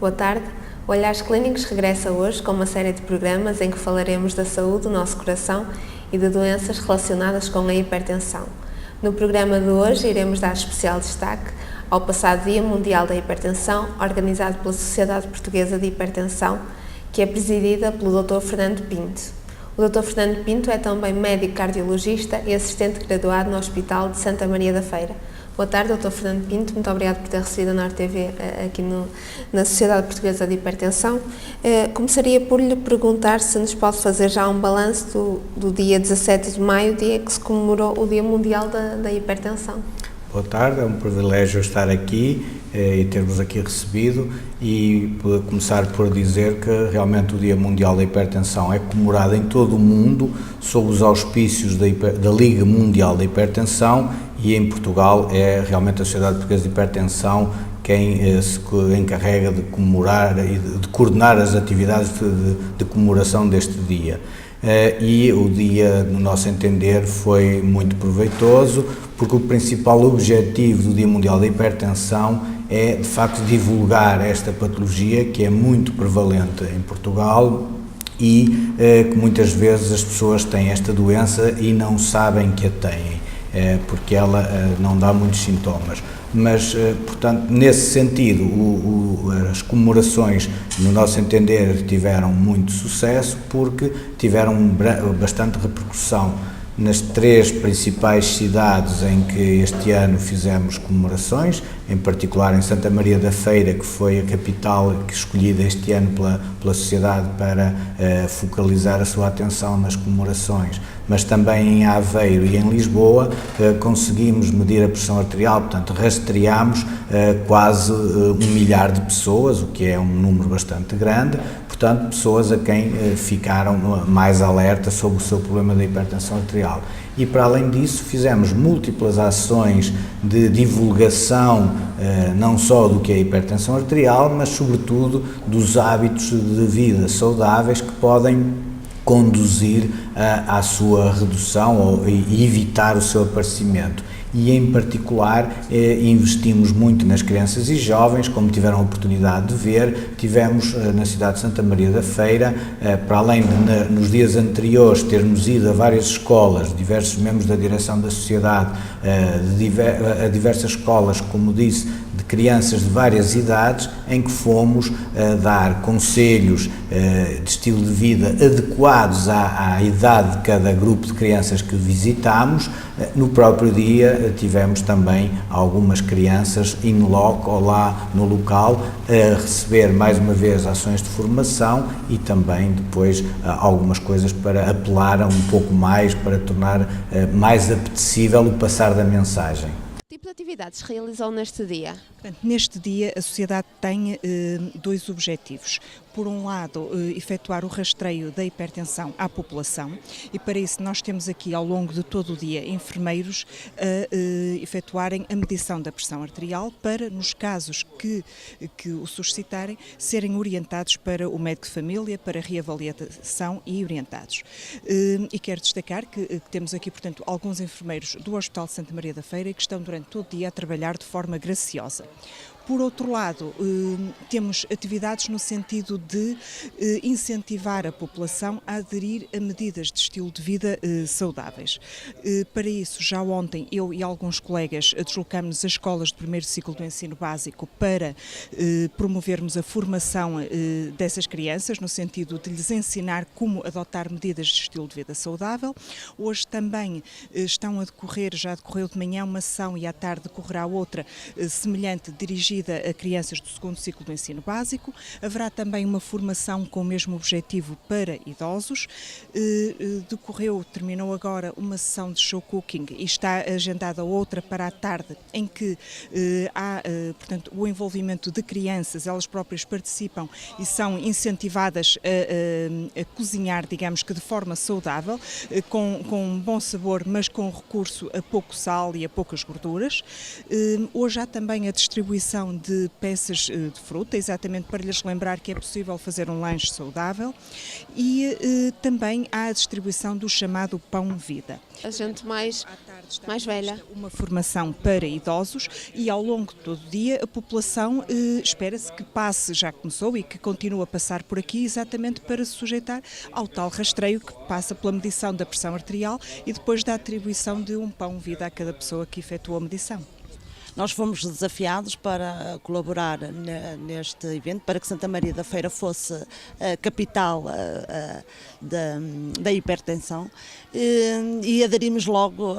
Boa tarde. O Olhares Clínicos regressa hoje com uma série de programas em que falaremos da saúde do nosso coração e de doenças relacionadas com a hipertensão. No programa de hoje iremos dar especial destaque ao passado Dia Mundial da Hipertensão, organizado pela Sociedade Portuguesa de Hipertensão, que é presidida pelo Dr. Fernando Pinto. O Dr. Fernando Pinto é também médico cardiologista e assistente graduado no Hospital de Santa Maria da Feira. Boa tarde, Dr. Fernando Pinto. Muito obrigado por ter recebido a NOR TV aqui na Sociedade Portuguesa de Hipertensão. Começaria por lhe perguntar se nos pode fazer já um balanço do dia 17 de maio, dia que se comemorou o Dia Mundial da Hipertensão. Boa tarde, é um privilégio estar aqui e ter-vos aqui recebido e começar por dizer que realmente o Dia Mundial da Hipertensão é comemorado em todo o mundo sob os auspícios da Liga Mundial da Hipertensão e em Portugal é realmente a Sociedade Portuguesa de Hipertensão quem se encarrega de comemorar e de coordenar as atividades de comemoração deste dia. E o dia, no nosso entender, foi muito proveitoso, porque o principal objetivo do Dia Mundial da Hipertensão é, de facto, divulgar esta patologia que é muito prevalente em Portugal e que muitas vezes as pessoas têm esta doença e não sabem que a têm, porque ela não dá muitos sintomas. Mas, portanto, nesse sentido, as comemorações, no nosso entender, tiveram muito sucesso porque tiveram bastante repercussão nas três principais cidades em que este ano fizemos comemorações, em particular em Santa Maria da Feira, que foi a capital escolhida este ano pela Sociedade para focalizar a sua atenção nas comemorações, mas também em Aveiro e em Lisboa conseguimos medir a pressão arterial, portanto rastreámos quase 1 milhar de pessoas, o que é um número bastante grande, portanto pessoas a quem ficaram mais alerta sobre o seu problema da hipertensão arterial. E para além disso fizemos múltiplas ações de divulgação, não só do que é a hipertensão arterial, mas sobretudo dos hábitos de vida saudáveis que podem conduzir à sua redução e evitar o seu aparecimento. E, em particular, investimos muito nas crianças e jovens, como tiveram a oportunidade de ver. Tivemos na cidade de Santa Maria da Feira, para além de nos dias anteriores termos ido a várias escolas, diversos membros da direção da sociedade, a diversas escolas, como disse, de crianças de várias idades, em que fomos dar conselhos de estilo de vida adequados à idade de cada grupo de crianças que visitámos. No próprio dia tivemos também algumas crianças in loco, ou lá no local, a receber mais uma vez ações de formação e também depois algumas coisas para apelar a um pouco mais, para tornar mais apetecível o passar da mensagem. Que tipo de atividades realizou neste dia? Neste dia a Sociedade tem dois objetivos. Por um lado, efetuar o rastreio da hipertensão à população e para isso nós temos aqui ao longo de todo o dia enfermeiros a efetuarem a medição da pressão arterial para, nos casos que o suscitarem, serem orientados para o médico de família, para reavaliação e orientados. E quero destacar que temos aqui, portanto, alguns enfermeiros do Hospital de Santa Maria da Feira que estão durante todo o dia a trabalhar de forma graciosa. Por outro lado, temos atividades no sentido de incentivar a população a aderir a medidas de estilo de vida saudáveis. Para isso, já ontem, eu e alguns colegas deslocámos-nos às escolas de primeiro ciclo do ensino básico para promovermos a formação dessas crianças, no sentido de lhes ensinar como adotar medidas de estilo de vida saudável. Hoje também já decorreu de manhã uma sessão e à tarde decorrerá outra semelhante, dirigida a crianças do segundo ciclo do ensino básico. Haverá também uma formação com o mesmo objetivo para idosos. Terminou agora uma sessão de show cooking e está agendada outra para a tarde, em que há, portanto, o envolvimento de crianças, elas próprias participam e são incentivadas a cozinhar, digamos que de forma saudável, com bom sabor, mas com recurso a pouco sal e a poucas gorduras. Hoje há também a distribuição distribuição de peças de fruta, exatamente para lhes lembrar que é possível fazer um lanche saudável, e também há a distribuição do chamado Pão Vida. A gente mais velha. Uma formação para idosos, e ao longo de todo o dia a população espera-se que passe, já começou e que continue a passar por aqui, exatamente para se sujeitar ao tal rastreio que passa pela medição da pressão arterial e depois da atribuição de um Pão Vida a cada pessoa que efetuou a medição. Nós fomos desafiados para colaborar neste evento, para que Santa Maria da Feira fosse a capital da hipertensão, e aderimos logo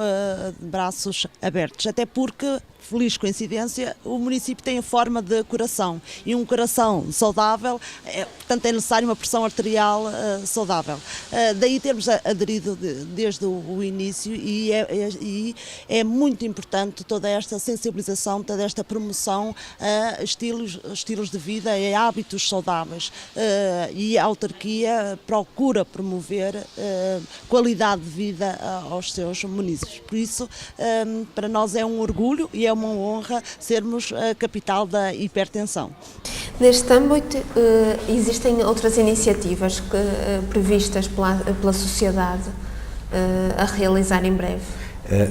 de braços abertos, até porque, feliz coincidência, o município tem a forma de coração, e um coração saudável, portanto é necessário uma pressão arterial saudável. Daí termos aderido desde o início, e é muito importante toda esta sensibilização, toda esta promoção a estilos de vida, a hábitos saudáveis, e a autarquia procura promover qualidade de vida aos seus munícipes. Por isso, para nós é um orgulho e é uma honra sermos a capital da hipertensão. Neste âmbito, existem outras iniciativas previstas pela sociedade a realizar em breve?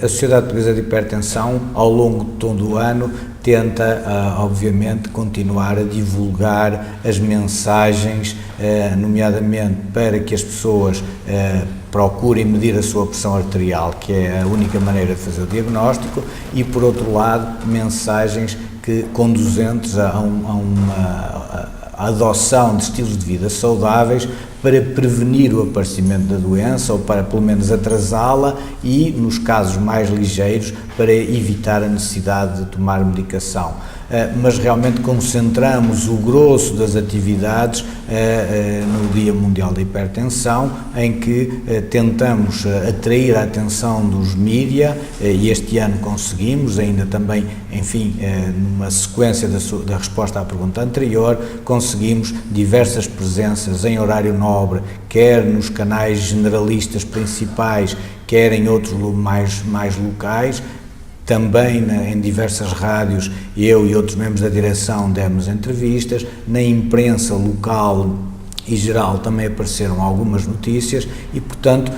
A Sociedade Portuguesa de Hipertensão, ao longo de todo o ano, tenta, obviamente, continuar a divulgar as mensagens, nomeadamente para que as pessoas procurem medir a sua pressão arterial, que é a única maneira de fazer o diagnóstico, e, por outro lado, mensagens conduzentes a uma adoção de estilos de vida saudáveis para prevenir o aparecimento da doença, ou para pelo menos atrasá-la, e, nos casos mais ligeiros, para evitar a necessidade de tomar medicação. Mas realmente concentramos o grosso das atividades no Dia Mundial da Hipertensão, em que tentamos atrair a atenção dos mídia, e este ano conseguimos, ainda também, enfim, numa sequência da resposta à pergunta anterior, conseguimos diversas presenças em horário nobre, quer nos canais generalistas principais, quer em outros mais locais. Também em diversas rádios, eu e outros membros da direção demos entrevistas, na imprensa local e geral também apareceram algumas notícias, e, portanto,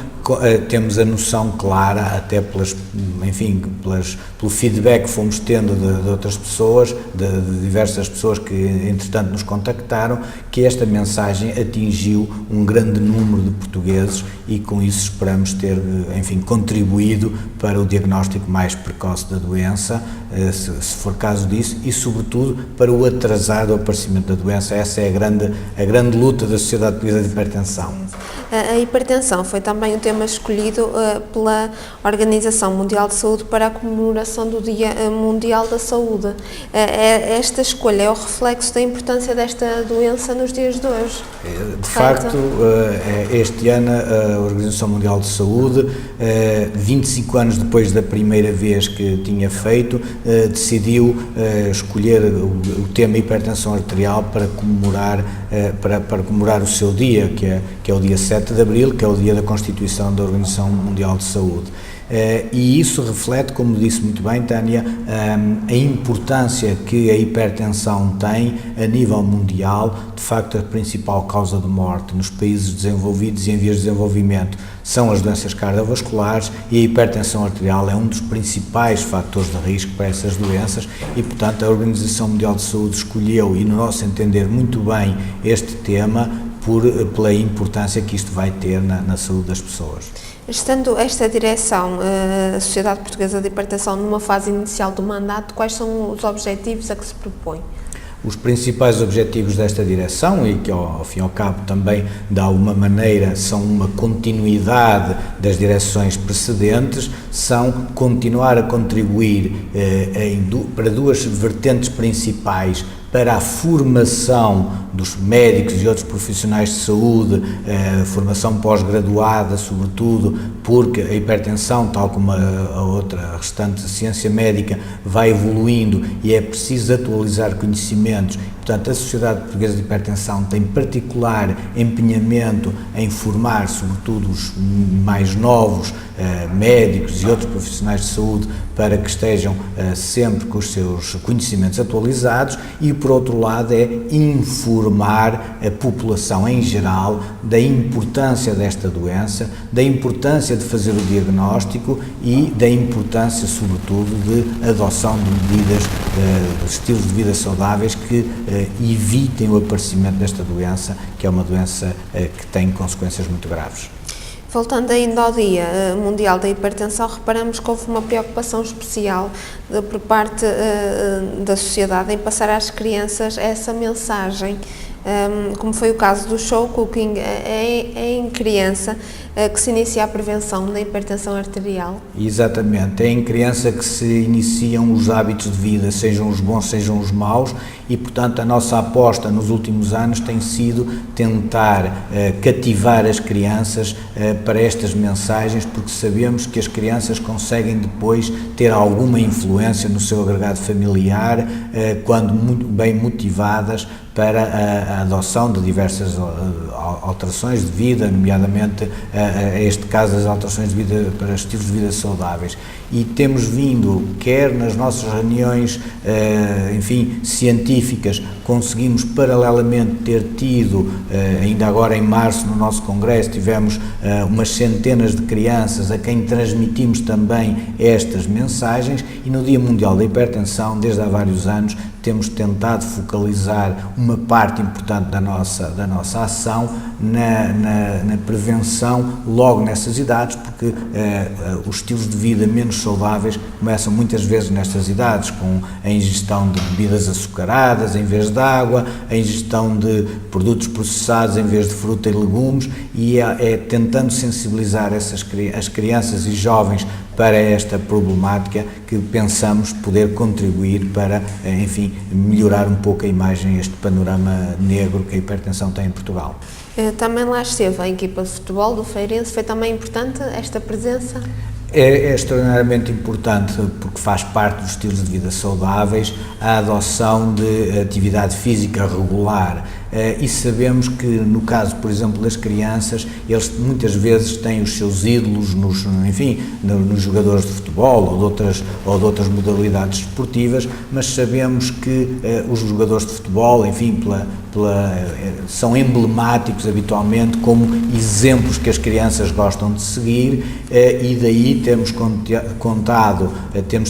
temos a noção clara, até pelo feedback que fomos tendo de outras pessoas, de diversas pessoas que entretanto nos contactaram, que esta mensagem atingiu um grande número de portugueses, e com isso esperamos ter, enfim, contribuído para o diagnóstico mais precoce da doença, se for caso disso, e sobretudo para o atrasar do aparecimento da doença. Essa é a grande luta da Sociedade Portuguesa de Hipertensão. A hipertensão foi também um tema escolhido pela Organização Mundial de Saúde para a comemoração do Dia Mundial da Saúde. Esta escolha é o reflexo da importância desta doença nos dias de hoje? De facto, este ano a Organização Mundial de Saúde, 25 anos depois da primeira vez que tinha feito, decidiu escolher o tema hipertensão arterial para comemorar o seu dia, que é o dia 7 de Abril, que é o dia da constituição da Organização Mundial de Saúde. E isso reflete, como disse muito bem, Tânia, a importância que a hipertensão tem a nível mundial. De facto, a principal causa de morte nos países desenvolvidos e em vias de desenvolvimento são as doenças cardiovasculares, e a hipertensão arterial é um dos principais fatores de risco para essas doenças, e, portanto, a Organização Mundial de Saúde escolheu, e no nosso entender muito bem, este tema pela importância que isto vai ter na saúde das pessoas. Estando esta direção, a Sociedade Portuguesa de Hipertensão, numa fase inicial do mandato, quais são os objetivos a que se propõe? Os principais objetivos desta direção, e que ao fim e ao cabo também de alguma maneira são uma continuidade das direções precedentes, são continuar a contribuir para duas vertentes principais: para a formação dos médicos e outros profissionais de saúde, formação pós-graduada, sobretudo, porque a hipertensão, tal como a outra restante ciência médica, vai evoluindo e é preciso atualizar conhecimentos. portanto, a Sociedade Portuguesa de Hipertensão tem particular empenhamento em formar, sobretudo, os mais novos médicos e outros profissionais de saúde para que estejam sempre com os seus conhecimentos atualizados e, por outro lado, é informar a população em geral da importância desta doença, da importância de fazer o diagnóstico e da importância, sobretudo, de adoção de medidas, de estilos de vida saudáveis que evitem o aparecimento desta doença, que é uma doença que tem consequências muito graves. Voltando ainda ao Dia Mundial da Hipertensão, reparamos que houve uma preocupação especial por parte da sociedade em passar às crianças essa mensagem, como foi o caso do show cooking. É em criança que se inicia a prevenção da hipertensão arterial? Exatamente, é em criança que se iniciam os hábitos de vida, sejam os bons, sejam os maus, e portanto a nossa aposta nos últimos anos tem sido tentar cativar as crianças para estas mensagens, porque sabemos que as crianças conseguem depois ter alguma influência no seu agregado familiar, quando muito bem motivadas para a adoção de diversas alterações de vida, nomeadamente este caso das alterações de vida para estilos de vida saudáveis. E temos vindo, quer nas nossas reuniões, enfim, científicas, conseguimos paralelamente ter tido, ainda agora em março no nosso congresso, tivemos umas centenas de crianças a quem transmitimos também estas mensagens, e no Dia Mundial da Hipertensão, desde há vários anos, temos tentado focalizar uma parte importante da nossa ação na prevenção logo nessas idades, porque os estilos de vida menos saudáveis começam muitas vezes nestas idades, com a ingestão de bebidas açucaradas em vez de água, a ingestão de produtos processados em vez de fruta e legumes, e é tentando sensibilizar as crianças e jovens para esta problemática que pensamos poder contribuir para, enfim, melhorar um pouco a imagem, este panorama negro que a hipertensão tem em Portugal. Também lá esteve a equipa de futebol do Feirense, foi também importante esta presença? É extraordinariamente importante, porque faz parte dos estilos de vida saudáveis a adoção de atividade física regular, e sabemos que no caso, por exemplo, das crianças, eles muitas vezes têm os seus ídolos nos jogadores de futebol ou de outras modalidades esportivas, mas sabemos que os jogadores de futebol, enfim, são emblemáticos habitualmente como exemplos que as crianças gostam de seguir, e daí temos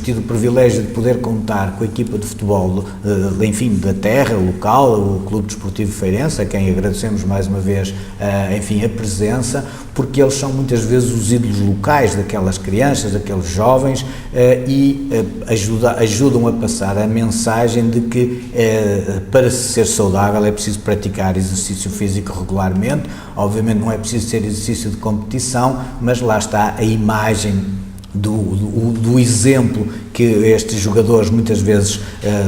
tido o privilégio de poder contar com a equipa de futebol, enfim, da terra, local, o Clube Desportivo Feirense, a quem agradecemos mais uma vez, enfim, a presença, porque eles são muitas vezes os ídolos locais daquelas crianças, daqueles jovens, e ajudam a passar a mensagem de que para ser saudável é preciso praticar exercício físico regularmente. Obviamente não é preciso ser exercício de competição, mas lá está a imagem do exemplo que estes jogadores muitas vezes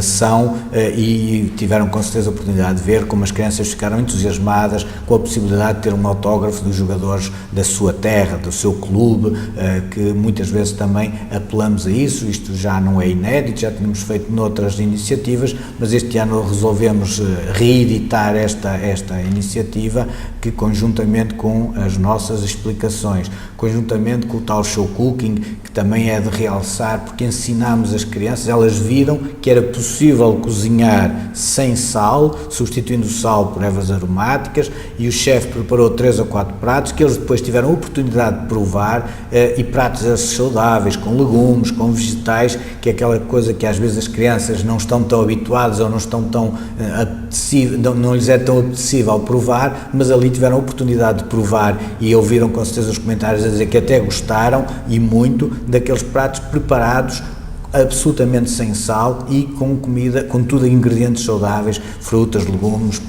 são, e tiveram com certeza a oportunidade de ver como as crianças ficaram entusiasmadas com a possibilidade de ter um autógrafo dos jogadores da sua terra, do seu clube, que muitas vezes também apelamos a isso. Isto já não é inédito, já tínhamos feito noutras iniciativas, mas este ano resolvemos reeditar esta iniciativa, que conjuntamente com as nossas explicações, conjuntamente com o tal show cooking, que também é de realçar, porque ensinámos as crianças, elas viram que era possível cozinhar sem sal, substituindo o sal por ervas aromáticas, e o chefe preparou 3 ou 4 pratos que eles depois tiveram a oportunidade de provar, e pratos saudáveis, com legumes, com vegetais, que é aquela coisa que às vezes as crianças não estão tão habituadas ou não estão tão não lhes é tão apetecível provar, mas ali tiveram a oportunidade de provar e ouviram com certeza os comentários a dizer que até gostaram, e muito, daqueles pratos preparados absolutamente sem sal e com comida, com tudo ingredientes saudáveis, frutas, legumes,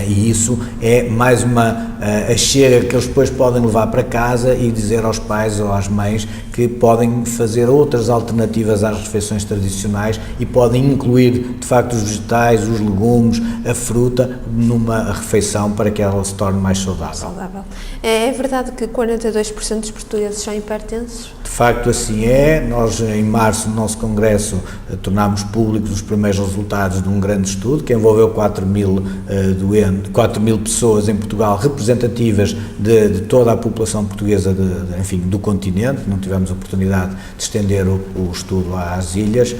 e isso é mais uma chega que eles depois podem levar para casa e dizer aos pais ou às mães que que podem fazer outras alternativas às refeições tradicionais e podem incluir, de facto, os vegetais, os legumes, a fruta numa refeição para que ela se torne mais saudável. É verdade que 42% dos portugueses são hipertensos? De facto, assim é. Nós, em março, no nosso congresso, tornámos públicos os primeiros resultados de um grande estudo que envolveu 4 mil pessoas em Portugal, representativas de toda a população portuguesa, enfim, do continente. Não tivemos a oportunidade de estender o estudo às ilhas,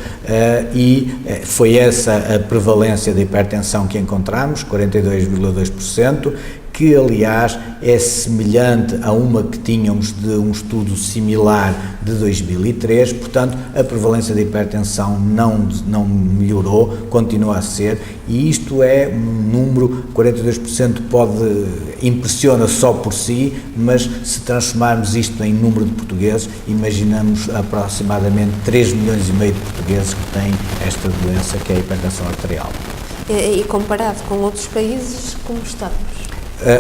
e foi essa a prevalência da hipertensão que encontramos, 42,2%, que aliás é semelhante a uma que tínhamos de um estudo similar de 2003, portanto a prevalência da hipertensão não melhorou, continua a ser, e isto é um número, 42% impressiona só por si, mas se transformarmos isto em número de portugueses, imaginamos aproximadamente 3,5 milhões de portugueses que têm esta doença, que é a hipertensão arterial. E comparado com outros países, como estamos?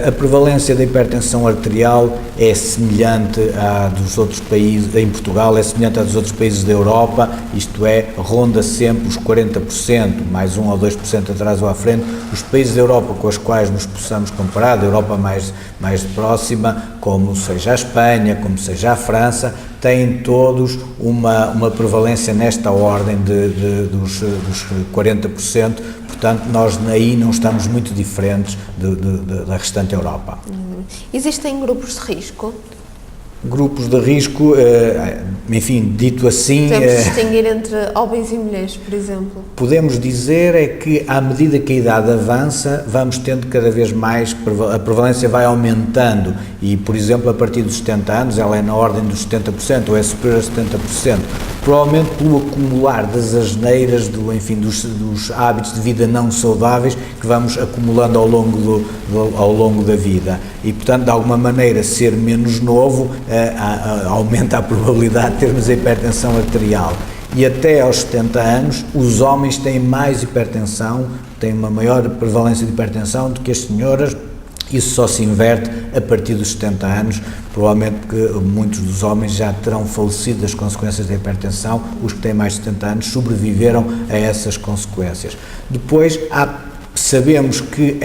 A prevalência da hipertensão arterial é semelhante à dos outros países, em Portugal, é semelhante à dos outros países da Europa, isto é, ronda sempre os 40%, mais 1 ou 2% atrás ou à frente. Os países da Europa com os quais nos possamos comparar, da Europa mais próxima, como seja a Espanha, como seja a França, têm todos uma prevalência nesta ordem dos 40%, portanto nós aí não estamos muito diferentes da restante Europa. Existem grupos de risco? Grupos de risco, enfim, dito assim... Podemos distinguir entre homens e mulheres, por exemplo? Podemos dizer é que, à medida que a idade avança, vamos tendo cada vez mais, a prevalência vai aumentando e, por exemplo, a partir dos 70 anos, ela é na ordem dos 70%, ou é superior a 70%, provavelmente pelo acumular das asneiras, dos hábitos de vida não saudáveis que vamos acumulando ao longo da vida. E, portanto, de alguma maneira, ser menos novo aumenta a probabilidade de termos a hipertensão arterial. E até aos 70 anos, os homens têm mais hipertensão, têm uma maior prevalência de hipertensão do que as senhoras. Isso só se inverte a partir dos 70 anos, provavelmente que muitos dos homens já terão falecido das consequências da hipertensão, os que têm mais de 70 anos sobreviveram a essas consequências. Depois, sabemos que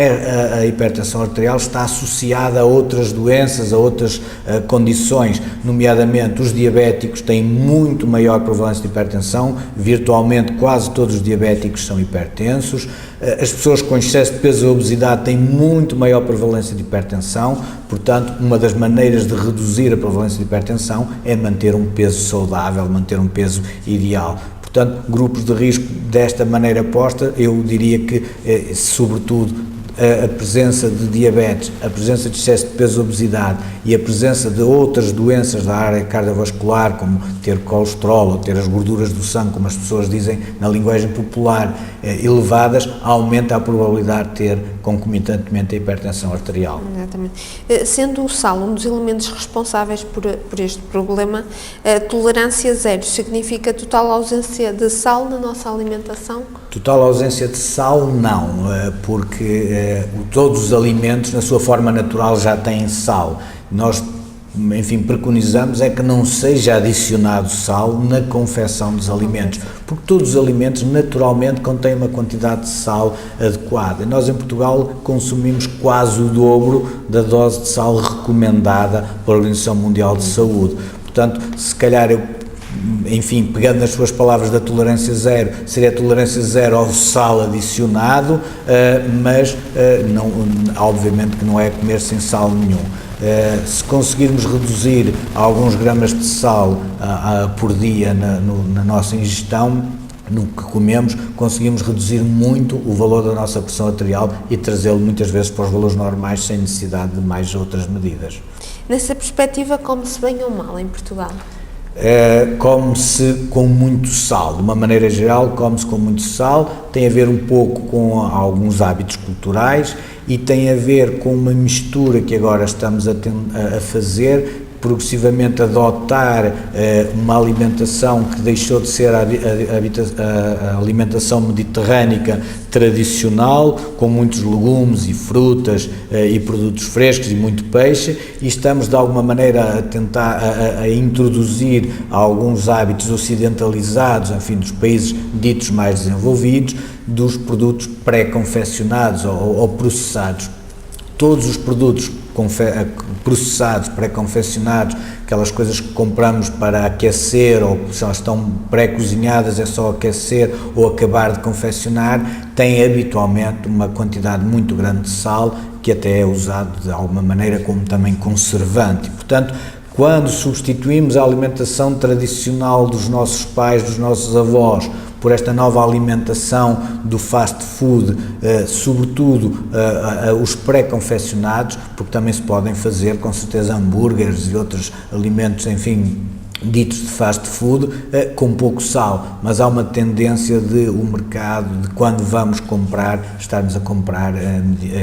a hipertensão arterial está associada a outras doenças, a outras condições, nomeadamente os diabéticos têm muito maior prevalência de hipertensão, virtualmente quase todos os diabéticos são hipertensos, as pessoas com excesso de peso e obesidade têm muito maior prevalência de hipertensão, portanto, uma das maneiras de reduzir a prevalência de hipertensão é manter um peso saudável, manter um peso ideal. Portanto, grupos de risco desta maneira posta, eu diria que, sobretudo, a presença de diabetes, a presença de excesso de peso e obesidade e a presença de outras doenças da área cardiovascular, como ter colesterol ou ter as gorduras do sangue, como as pessoas dizem na linguagem popular, elevadas, aumenta a probabilidade de ter concomitantemente a hipertensão arterial. Exatamente. Sendo o sal um dos elementos responsáveis por este problema, a tolerância zero significa total ausência de sal na nossa alimentação? Total ausência de sal, não, porque todos os alimentos, na sua forma natural, já têm sal. Nós, enfim, preconizamos é que não seja adicionado sal na confecção dos alimentos, porque todos os alimentos naturalmente contêm uma quantidade de sal adequada. Nós em Portugal consumimos quase o dobro da dose de sal recomendada pela Organização Mundial de Saúde. Portanto, se calhar enfim, pegando nas suas palavras da tolerância zero, seria a tolerância zero ao sal adicionado, mas não, obviamente que não é comer sem sal nenhum. Se conseguirmos reduzir alguns gramas de sal por dia na nossa ingestão, no que comemos, conseguimos reduzir muito o valor da nossa pressão arterial e trazê-lo muitas vezes para os valores normais sem necessidade de mais outras medidas. Nessa perspectiva, come-se bem ou mal em Portugal? Come-se com muito sal, de uma maneira geral come-se com muito sal, tem a ver um pouco com alguns hábitos culturais e tem a ver com uma mistura que agora estamos a fazer, progressivamente adotar uma alimentação que deixou de ser a alimentação mediterrânica tradicional, com muitos legumes e frutas e produtos frescos e muito peixe, e estamos de alguma maneira a tentar a introduzir alguns hábitos ocidentalizados, enfim, dos países ditos mais desenvolvidos, dos produtos pré-confeccionados ou processados. Todos os produtos processados, pré-confeccionados, aquelas coisas que compramos para aquecer ou que já estão pré-cozinhadas, é só aquecer ou acabar de confeccionar, têm habitualmente uma quantidade muito grande de sal, que até é usado de alguma maneira como também conservante. E, portanto, quando substituímos a alimentação tradicional dos nossos pais, dos nossos avós, por esta nova alimentação do fast food, sobretudo os pré-confeccionados, porque também se podem fazer com certeza hambúrgueres e outros alimentos, enfim, ditos de fast food, com pouco sal, mas há uma tendência de o mercado, de quando vamos comprar, estarmos a comprar,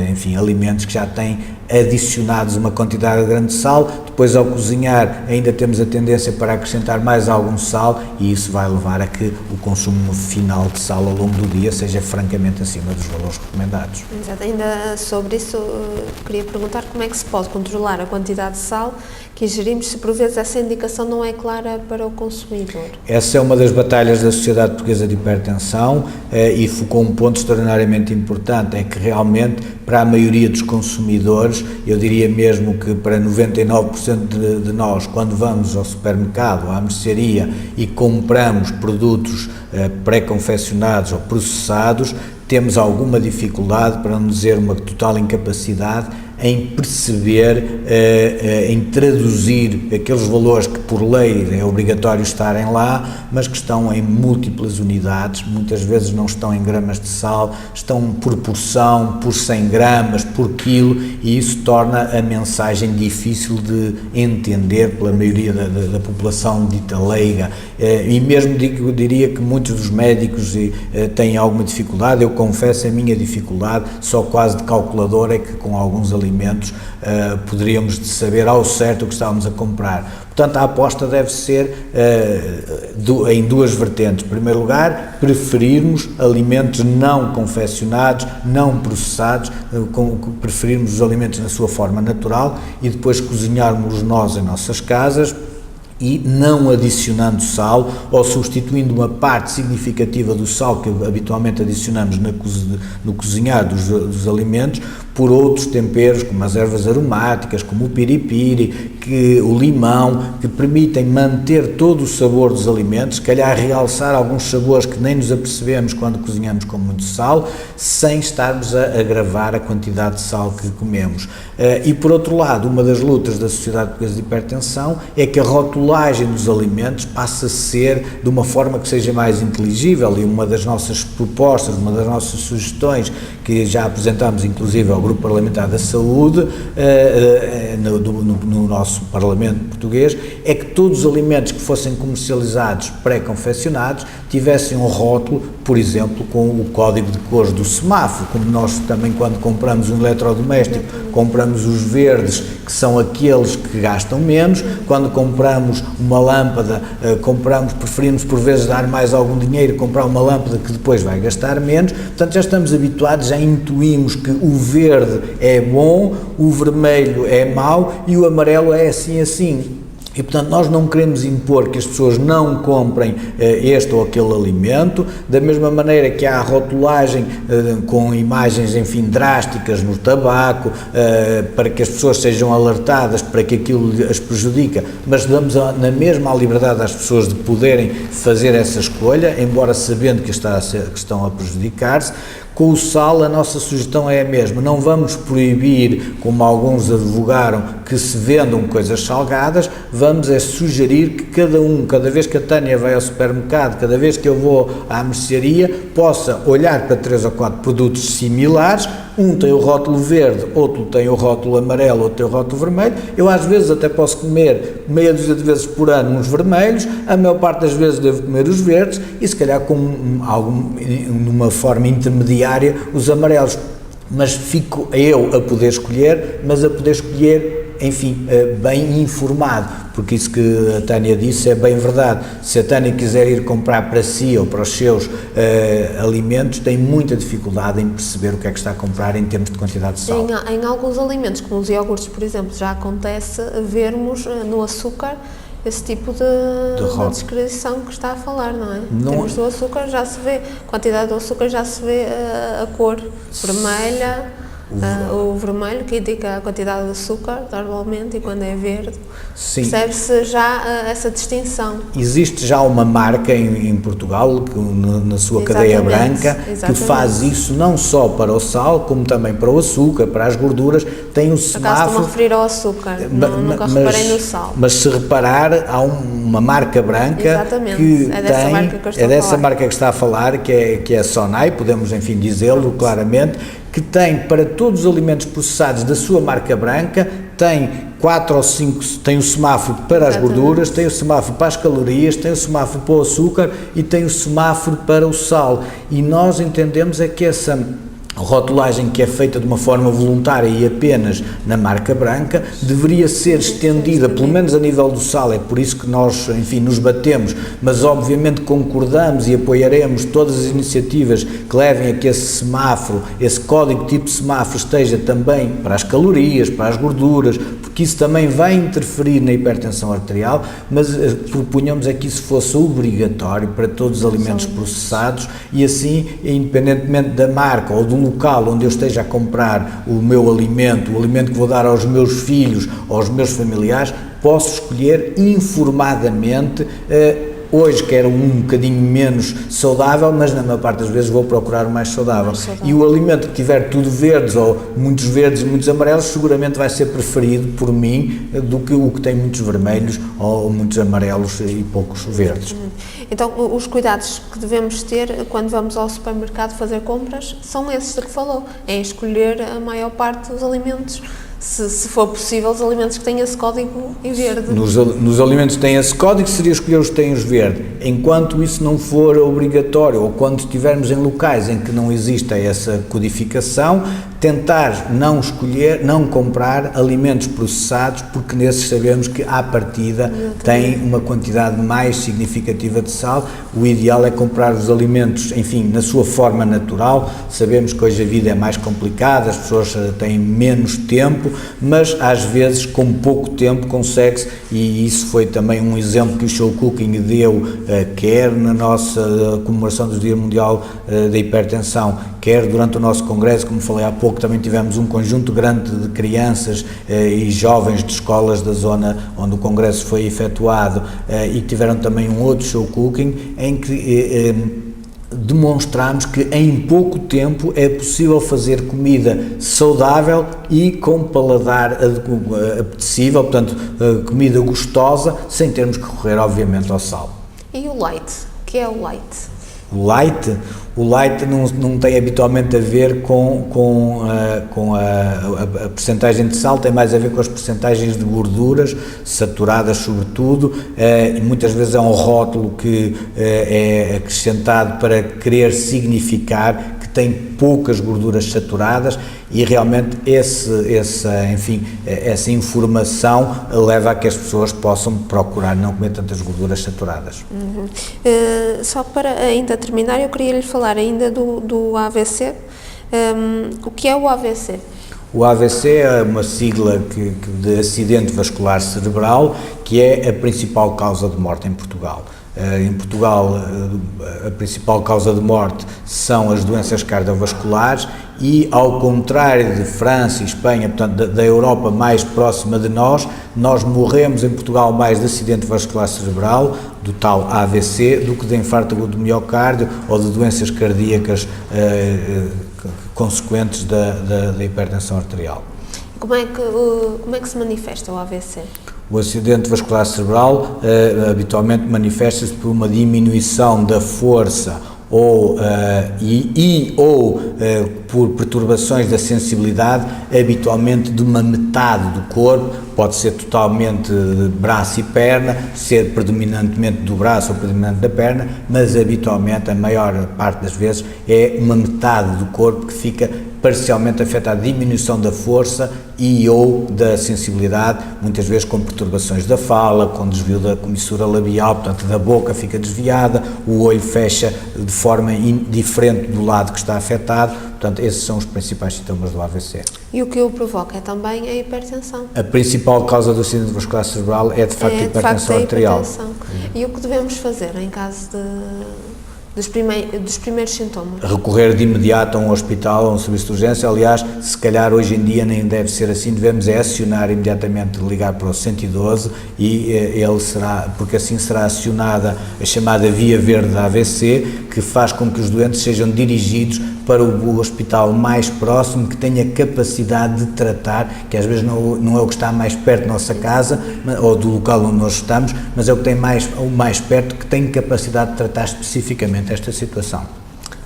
enfim, alimentos que já têm adicionados uma quantidade grande de sal, depois ao cozinhar ainda temos a tendência para acrescentar mais algum sal e isso vai levar a que o consumo final de sal ao longo do dia seja francamente acima dos valores recomendados. Exato. Ainda sobre isso queria perguntar como é que se pode controlar a quantidade de sal que ingerimos se por vezes essa indicação não é clara para o consumidor. Essa é uma das batalhas da Sociedade Portuguesa de Hipertensão e focou um ponto extraordinariamente importante, é que realmente para a maioria dos consumidores, eu diria mesmo que para 99% de nós, quando vamos ao supermercado, à mercearia e compramos produtos pré-confeccionados ou processados, temos alguma dificuldade, para não dizer uma total incapacidade, em perceber, em traduzir aqueles valores que por lei é obrigatório estarem lá, mas que estão em múltiplas unidades, muitas vezes não estão em gramas de sal, estão por porção, por 100 gramas, por quilo, e isso torna a mensagem difícil de entender pela maioria da população dita leiga, e mesmo diria que muitos dos médicos têm alguma dificuldade, eu confesso a minha dificuldade, só quase de calculadora é que com alguns alimentos poderíamos saber ao certo o que estávamos a comprar. Portanto, a aposta deve ser em duas vertentes. Em primeiro lugar, preferirmos alimentos não confeccionados, não processados, preferirmos os alimentos na sua forma natural e depois cozinharmos nós em nossas casas, e não adicionando sal ou substituindo uma parte significativa do sal que habitualmente adicionamos no cozinhar dos alimentos por outros temperos, como as ervas aromáticas, como o piripiri, o limão, que permitem manter todo o sabor dos alimentos, se calhar realçar alguns sabores que nem nos apercebemos quando cozinhamos com muito sal, sem estarmos a agravar a quantidade de sal que comemos. E por outro lado, uma das lutas da Sociedade Portuguesa de Hipertensão é que a rotulagem dos alimentos passe a ser de uma forma que seja mais inteligível, e uma das nossas propostas, uma das nossas sugestões, que já apresentámos inclusive ao Grupo Parlamentar da Saúde, no nosso Parlamento português, é que todos os alimentos que fossem comercializados pré-confeccionados tivessem um rótulo, por exemplo, com o código de cores do semáforo, como nós também quando compramos um eletrodoméstico, compramos os verdes, que são aqueles que gastam menos, quando compramos uma lâmpada, preferimos por vezes dar mais algum dinheiro, comprar uma lâmpada que depois vai gastar menos, portanto já estamos habituados, já intuímos que o verde é bom, o vermelho é mau e o amarelo é assim. E, portanto, nós não queremos impor que as pessoas não comprem este ou aquele alimento, da mesma maneira que há a rotulagem com imagens, enfim, drásticas no tabaco, para que as pessoas sejam alertadas para que aquilo as prejudica, mas damos na mesma a liberdade às pessoas de poderem fazer essa escolha, embora sabendo que estão a prejudicar-se. Com o sal, a nossa sugestão é a mesma, não vamos proibir, como alguns advogaram, que se vendam coisas salgadas, vamos sugerir que cada vez que a Tânia vai ao supermercado, cada vez que eu vou à mercearia, possa olhar para 3 ou 4 produtos similares, um tem o rótulo verde, outro tem o rótulo amarelo, outro tem o rótulo vermelho, eu às vezes até posso comer meia dúzia de vezes por ano uns vermelhos, a maior parte das vezes devo comer os verdes e se calhar numa forma intermediária os amarelos, mas fico eu a poder escolher, mas a poder escolher enfim, bem informado, porque isso que a Tânia disse é bem verdade. Se a Tânia quiser ir comprar para si ou para os seus alimentos, tem muita dificuldade em perceber o que é que está a comprar em termos de quantidade de sal. Em alguns alimentos, como os iogurtes, por exemplo, já acontece vermos no açúcar esse tipo de descrição que está a falar, não é? Em termos do açúcar já se vê, quantidade do açúcar já se vê a cor vermelha, o vermelho que indica a quantidade de açúcar normalmente, e quando é verde percebe-se já essa distinção. Existe já uma marca em Portugal, que, na sua cadeia branca, que faz isso não só para o sal, como também para o açúcar, para as gorduras. Tem o semáforo. Acaso estou-me a referir ao açúcar, nunca reparei no sal. Mas se reparar, há uma marca branca que é dessa marca que está a falar, que é a Sonai, podemos enfim dizê-lo claramente, que tem para todos os alimentos processados da sua marca branca, tem 4 ou 5, tem o semáforo para as gorduras, tem o semáforo para as calorias, tem o semáforo para o açúcar e tem o semáforo para o sal. E nós entendemos é que essa rotulagem, que é feita de uma forma voluntária e apenas na marca branca, deveria ser estendida, pelo menos a nível do sal. É por isso que nós, enfim, nos batemos, mas obviamente concordamos e apoiaremos todas as iniciativas que levem a que esse semáforo, esse código tipo semáforo, esteja também para as calorias, para as gorduras, porque isso também vai interferir na hipertensão arterial, mas propunhamos é que isso fosse obrigatório para todos os alimentos processados e assim, independentemente da marca ou do local onde eu esteja a comprar o meu alimento, o alimento que vou dar aos meus filhos ou aos meus familiares, posso escolher informadamente. Hoje quero um bocadinho menos saudável, mas na maior parte das vezes vou procurar o mais saudável. E o alimento que tiver tudo verdes, ou muitos verdes e muitos amarelos, seguramente vai ser preferido por mim do que o que tem muitos vermelhos ou muitos amarelos e poucos verdes. Então, os cuidados que devemos ter quando vamos ao supermercado fazer compras são esses de que falou, é escolher a maior parte dos alimentos, se for possível, os alimentos que têm esse código em verde. Nos alimentos que têm esse código, seria escolher os que têm os verde. Enquanto isso não for obrigatório, ou quando estivermos em locais em que não exista essa codificação, tentar não escolher, não comprar alimentos processados, porque nesses sabemos que, à partida, têm uma quantidade mais significativa de sal. O ideal é comprar os alimentos, enfim, na sua forma natural. Sabemos que hoje a vida é mais complicada, as pessoas têm menos tempo, mas às vezes com pouco tempo consegue-se, e isso foi também um exemplo que o Show Cooking deu, quer na nossa comemoração do Dia Mundial da Hipertensão, quer durante o nosso congresso, como falei há pouco, também tivemos um conjunto grande de crianças e jovens de escolas da zona onde o congresso foi efetuado, e tiveram também um outro Show Cooking em que demonstramos que em pouco tempo é possível fazer comida saudável e com paladar apetecível, portanto, comida gostosa, sem termos que recorrer, obviamente, ao sal. E o leite? O que é o leite? O leite não tem habitualmente a ver com a percentagem de sal, tem mais a ver com as percentagens de gorduras, saturadas sobretudo, e muitas vezes é um rótulo que é acrescentado para querer significar que tem poucas gorduras saturadas, e realmente essa informação leva a que as pessoas possam procurar não comer tantas gorduras saturadas. Só para ainda terminar, eu queria lhe falar ainda do AVC. O que é o AVC? O AVC é uma sigla de acidente vascular cerebral, que é a principal causa de morte em Portugal. Em Portugal, a principal causa de morte são as doenças cardiovasculares e, ao contrário de França e Espanha, portanto da Europa mais próxima de nós morremos em Portugal mais de acidente vascular cerebral, do tal AVC, do que de infarto agudo do miocárdio ou de doenças cardíacas consequentes da hipertensão arterial. Como é que se manifesta o AVC? O acidente vascular cerebral habitualmente manifesta-se por uma diminuição da força ou por perturbações da sensibilidade, habitualmente de uma metade do corpo, pode ser totalmente braço e perna, ser predominantemente do braço ou predominante da perna, mas habitualmente, a maior parte das vezes, é uma metade do corpo que fica parcialmente afeta a diminuição da força e ou da sensibilidade, muitas vezes com perturbações da fala, com desvio da comissura labial, portanto da boca fica desviada, o olho fecha de forma diferente do lado que está afetado, portanto esses são os principais sintomas do AVC. E o que o provoca é também a hipertensão. A principal causa do acidente vascular cerebral é de facto a hipertensão arterial. E o que devemos fazer em caso dos primeiros sintomas? Recorrer de imediato a um hospital, a um serviço de urgência. Aliás, se calhar hoje em dia nem deve ser assim, devemos acionar imediatamente, ligar para o 112 e ele será, porque assim será acionada a chamada via verde da AVC, que faz com que os doentes sejam dirigidos para o hospital mais próximo, que tenha capacidade de tratar, que às vezes não é o que está mais perto da nossa casa ou do local onde nós estamos, mas é o que tem o mais perto, que tem capacidade de tratar especificamente esta situação.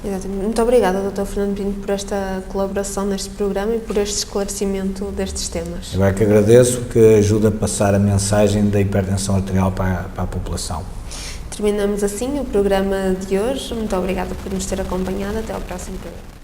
Exatamente. Muito obrigada, Dr. Fernando Pinto, por esta colaboração neste programa e por este esclarecimento destes temas. Eu é que agradeço, que ajuda a passar a mensagem da hipertensão arterial para a população. Terminamos assim o programa de hoje. Muito obrigada por nos ter acompanhado. Até ao próximo programa.